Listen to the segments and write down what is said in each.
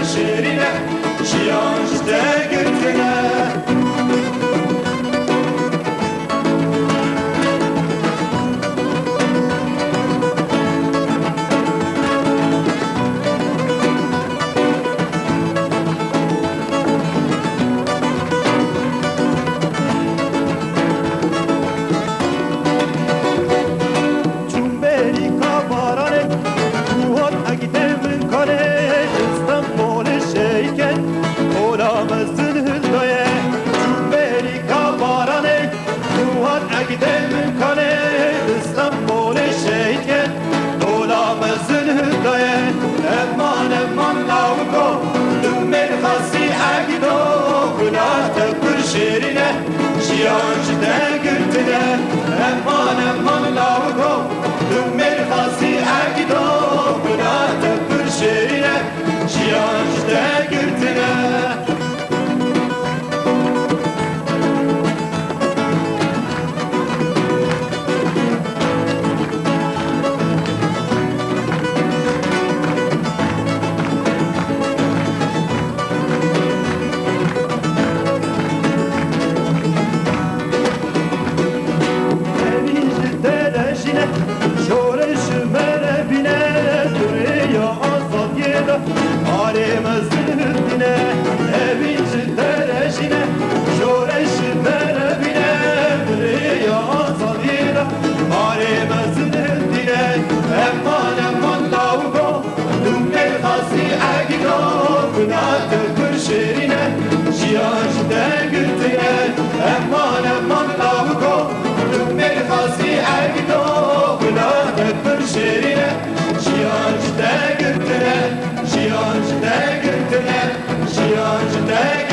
شیرینه شیانش دگرتنه شیرینه شیانش دگرتنه امان لاوگو دمیر خاصی اگدو گناه پر شیرینه شیانش دگرتنه شیانش دگرتنه امان لاوگو دمیر خاصی اگدو گناه پر شیرینه شیانش دگرتنه شیانش دگرتنه شیانش دگرتنه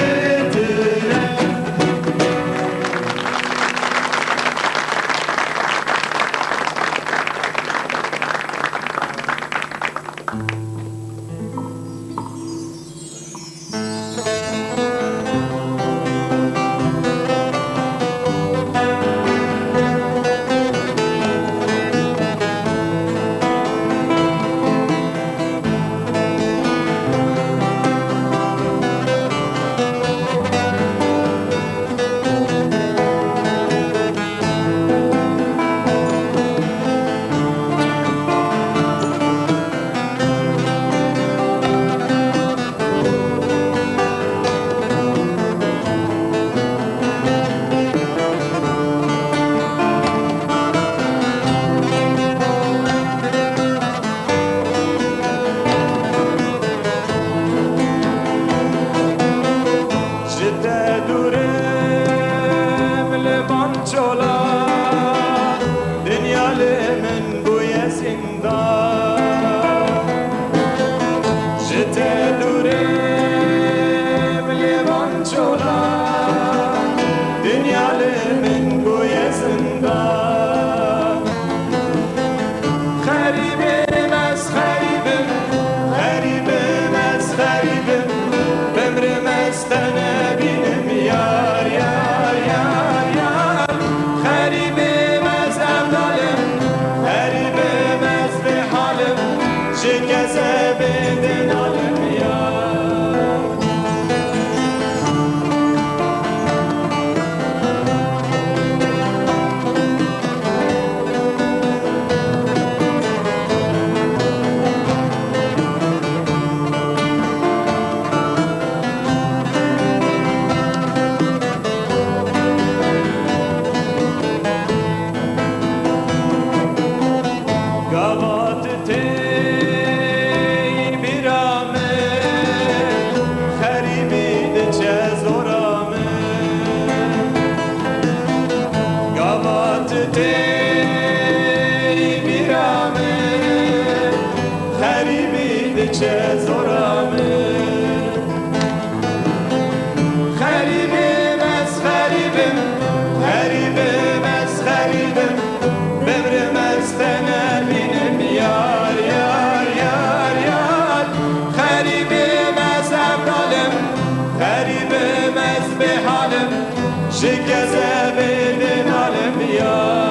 شکسته بدن عالم یار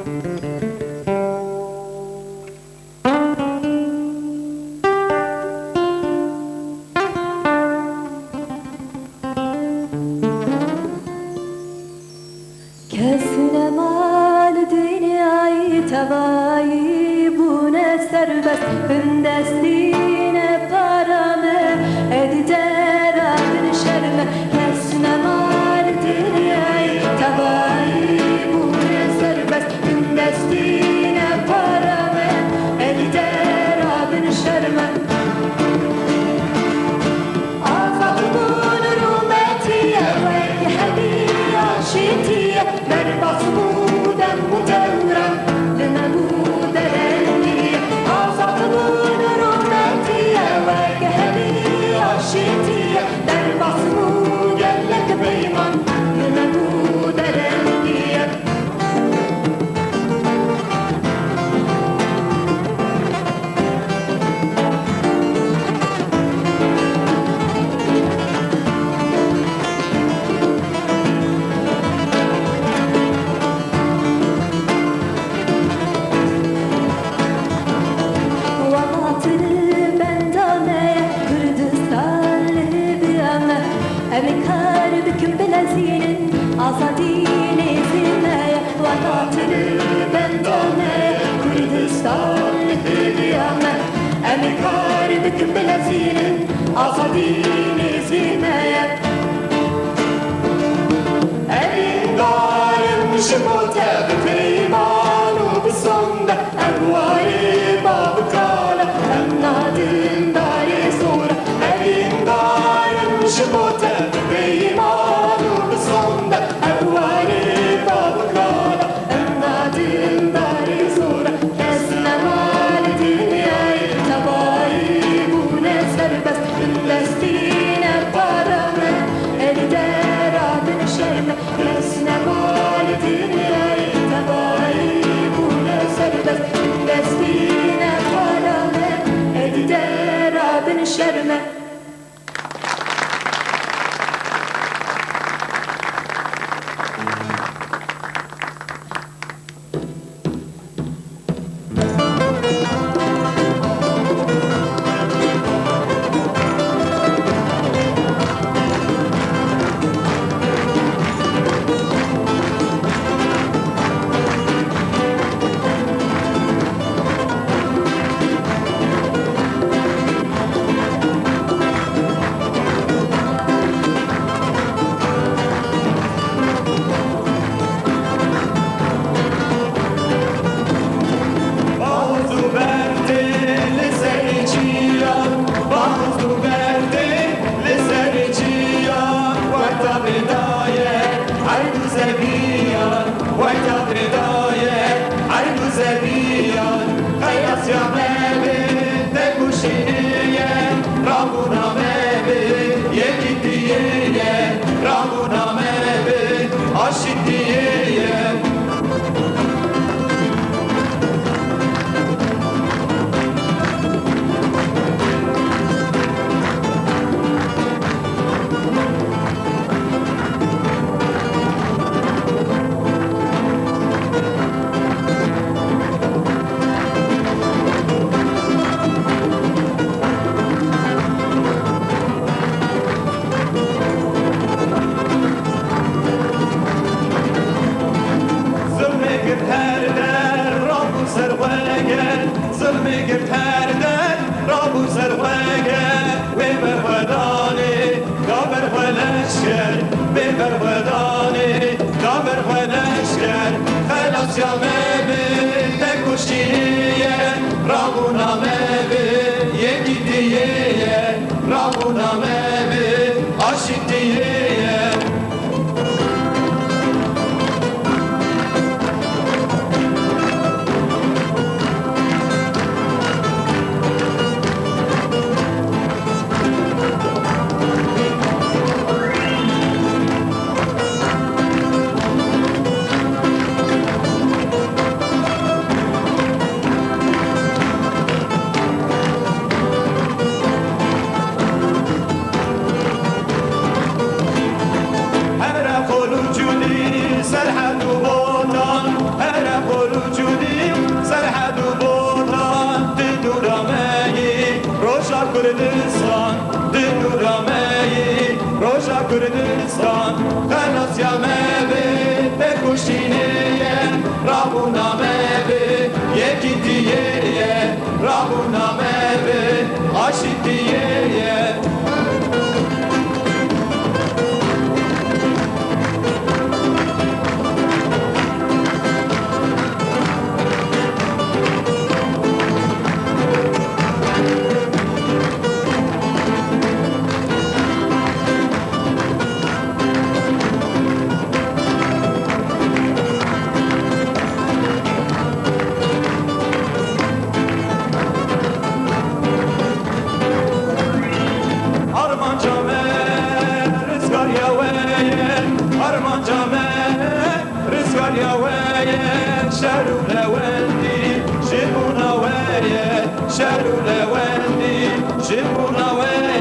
Kesine mal dünyayı tavayı bu ne serbest hündesine paramı edider adını şerme kesine mal dünyayı tavayı bu ne serbest hündesine paramı edider adını şerme Azadımın rumetiye ve hediye şitiye Berbasmuden mutevren Lünebuderenliye Azadımın rumetiye ve hediye şitiye Berbasmuden lek beyman Lünebuderenliye Azadine zirmeye Vatatını bendane Kürdistan hediyeme Emikari bütün belezinin Azadine zirmeye Emindarım şimote Peymanu bisonda Evvari babı kala Emnadın dari sonra Emindarım şimote Peymanu bisonda Evvari babı kala Emnadın dari sonra Kesne mali dünyayı Tabayı bu ne serbest Destine paramı Elider adını şerme Kesne mali dünyayı Tabayı bu ne serbest Destine paramı Elider adını şerme Kurdistan Dinurameyi Roja Kurdistan Khalas ya mebe Bekushiniye Rabuna mebe Yekitiye Rabuna mebe Aşitiye Armancame rızgar yaveye Armancame rızgar yaveye Şeru levendi Jibuna veye Şeru levendi Jibuna veye